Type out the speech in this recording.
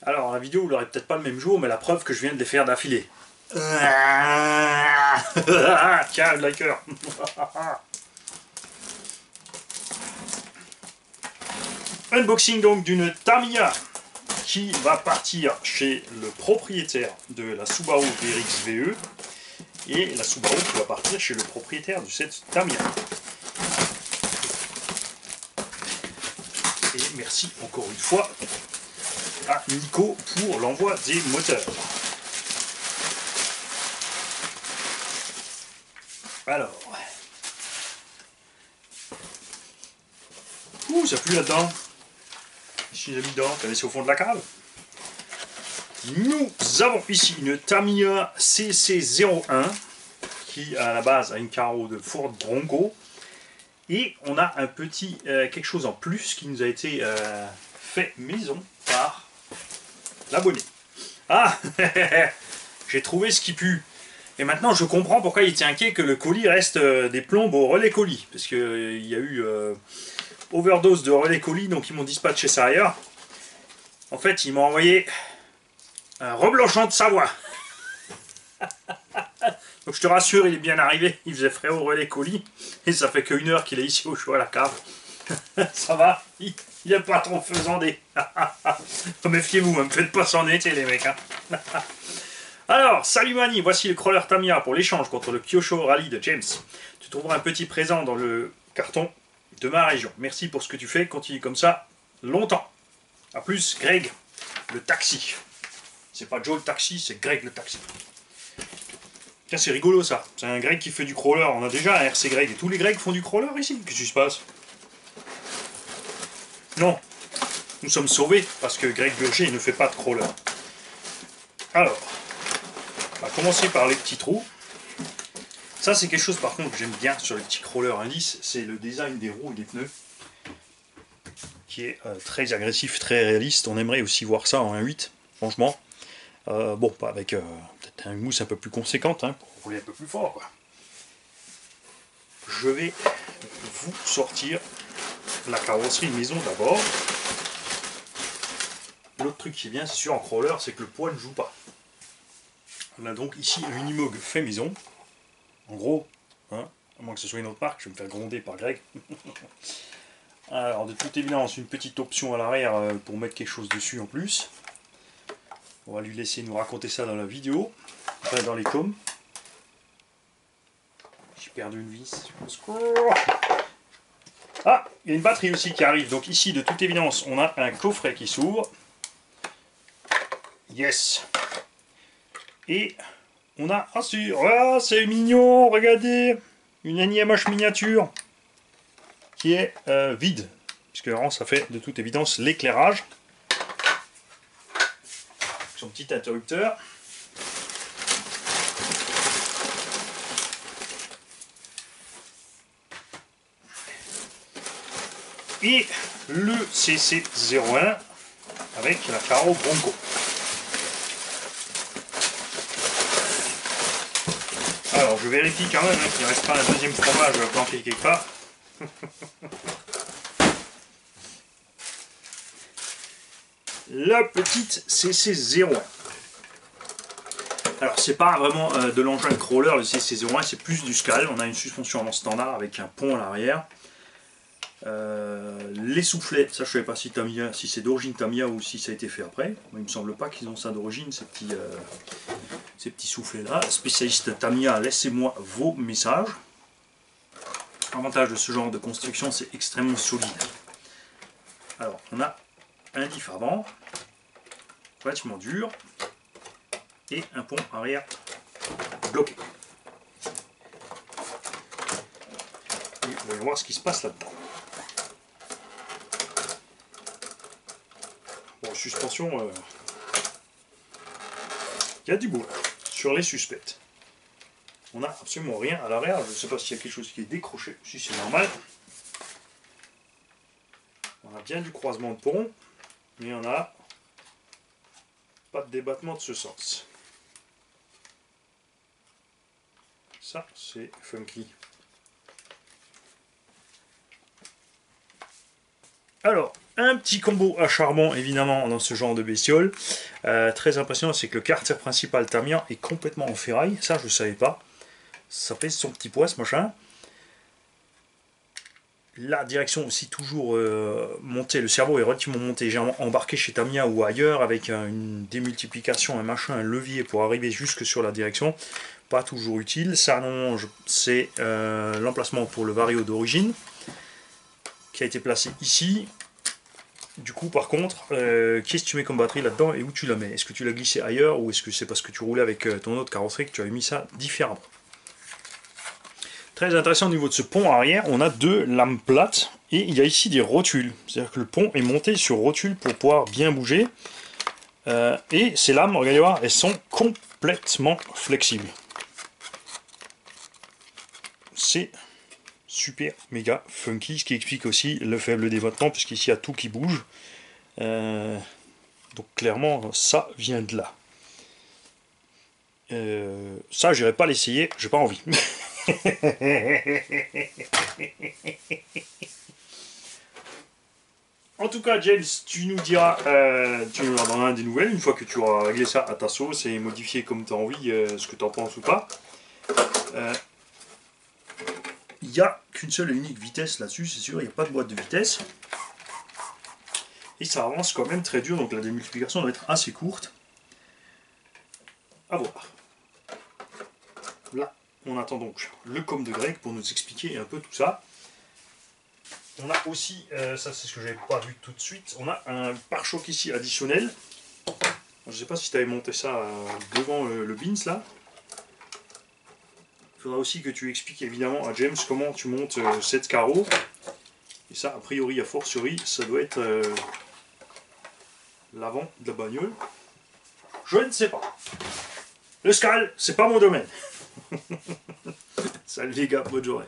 Alors, la vidéo, vous l'aurez peut-être pas le même jour, mais la preuve que je viens de les faire d'affilée. Tiens, le liker. Unboxing donc d'une Tamiya qui va partir chez le propriétaire de la Subaru VRX VE et la Subaru qui va partir chez le propriétaire de cette Tamiya. Et merci encore une fois à Nico pour l'envoi des moteurs. Alors, ça pue là-dedans. Ici j'ai mis dedans, t'as laissé au fond de la cave. Nous avons ici une Tamiya CC01 qui à la base a une carreau de Ford Bronco. Et on a un petit quelque chose en plus qui nous a été fait maison par l'abonné. Ah, j'ai trouvé ce qui pue. Et maintenant je comprends pourquoi il était inquiet que le colis reste des plombes au relais colis. Parce qu'il y a eu overdose de relais colis, donc ils m'ont dispatché ça ailleurs. En fait, ils m'ont envoyé un reblanchant de Savoie. Donc je te rassure, il est bien arrivé. Il faisait frais au relais colis. Et ça fait qu'une heure qu'il est ici au chaud à la cave. Ça va, il n'est pas trop faisandé. Méfiez-vous, ne me faites pas s'en été les mecs. Hein. Alors, salut Mani, voici le crawler Tamiya pour l'échange contre le Kyosho Rally de James. Tu trouveras un petit présent dans le carton de ma région. Merci pour ce que tu fais, continue comme ça longtemps. A plus, Greg, le taxi. C'est pas Joe le taxi, c'est Greg le taxi. Tiens, c'est rigolo ça. C'est un Greg qui fait du crawler. On a déjà un RC Greg. Et tous les Greg font du crawler ici. Qu'est-ce qui se passe? Non. Nous sommes sauvés parce que Greg Burger ne fait pas de crawler. Alors, on va commencer par les petits trous. Ça, c'est quelque chose par contre que j'aime bien sur les petits crawlers indices. C'est le design des roues et des pneus qui est très agressif, très réaliste. On aimerait aussi voir ça en 1.8, franchement. Bon, pas avec peut-être une mousse un peu plus conséquente, hein, pour rouler un peu plus fort, quoi. Je vais vous sortir la carrosserie maison d'abord. L'autre truc qui est bien, c'est sûr en crawler, c'est que le poids ne joue pas. On a donc ici un Unimog fait maison. En gros, hein, à moins que ce soit une autre marque, je vais me faire gronder par Greg. Alors, de toute évidence, une petite option à l'arrière pour mettre quelque chose dessus en plus. On va lui laisser nous raconter ça dans la vidéo, enfin dans les coms. J'ai perdu une vis. Ah, il y a une batterie aussi qui arrive. Donc ici, de toute évidence, on a un coffret qui s'ouvre. Yes. Et on a... Ah, c'est mignon, regardez. Une NIMH miniature qui est vide. Puisque vraiment, ça fait de toute évidence l'éclairage. Son petit interrupteur. Et le CC01 avec la carreau Bronco. Alors je vérifie quand même qu'il ne reste pas un deuxième fromage planqué quelque part. La petite CC01. Alors c'est pas vraiment de l'engin crawler le CC01, c'est plus du Scal. On a une suspension en standard avec un pont à l'arrière. Les soufflets, ça je ne sais pas si, si c'est d'origine Tamiya ou si ça a été fait après. Il me semble pas qu'ils ont ça d'origine, ces petits soufflets là. Spécialiste Tamiya, laissez-moi vos messages. L'avantage de ce genre de construction, c'est extrêmement solide. Alors on a un diff avant, relativement dur, et un pont arrière bloqué. Et on va voir ce qui se passe là-dedans. Bon, suspension, il y a du boulot sur les suspects. On n'a absolument rien à l'arrière. Je ne sais pas s'il y a quelque chose qui est décroché, si c'est normal. On a bien du croisement de pont, mais on n'a pas de débattement de ce sens. Ça, c'est funky. Alors, Un petit combo à charbon évidemment dans ce genre de bestiole. Très impressionnant, c'est que le carter principal Tamiya est complètement en ferraille. Ça je ne savais pas. Ça pèse son petit poids ce machin. La direction aussi toujours montée, le cerveau est relativement monté, généralement embarqué chez Tamiya ou ailleurs avec une démultiplication, un machin, un levier pour arriver jusque sur la direction. Pas toujours utile. Ça allonge, c'est l'emplacement pour le vario d'origine qui a été placé ici. Du coup, par contre, qu'est-ce que tu mets comme batterie là-dedans et où tu la mets? Est-ce que tu l'as glissé ailleurs ou est-ce que c'est parce que tu roulais avec ton autre carrosserie que tu avais mis ça différemment? Très intéressant au niveau de ce pont arrière, on a deux lames plates et il y a ici des rotules. C'est-à-dire que le pont est monté sur rotules pour pouvoir bien bouger. Et ces lames, regardez voir, elles sont complètement flexibles. C'est super méga funky, ce qui explique aussi le faible déboîtement, puisqu'ici il y a tout qui bouge. Donc clairement, ça vient de là. Ça, j'irai pas l'essayer, j'ai pas envie. En tout cas, James, tu nous diras, tu nous donneras des nouvelles une fois que tu auras réglé ça à ta sauce et modifié comme tu as envie, ce que tu en penses ou pas. Il n'y a qu'une seule et unique vitesse là-dessus, c'est sûr, il n'y a pas de boîte de vitesse. Et ça avance quand même très dur, donc la démultiplication doit être assez courte. À voir. Là, on attend donc le com de Greg pour nous expliquer un peu tout ça. On a aussi, ça c'est ce que j'avais pas vu tout de suite, on a un pare-choc ici additionnel. Je ne sais pas si tu avais monté ça devant le bins là. Il faudra aussi que tu expliques évidemment à James comment tu montes cette carreau. Et ça, a priori, a fortiori, ça doit être l'avant de la bagnole. Je ne sais pas. Le scal, c'est pas mon domaine. Salut les gars, bonne journée.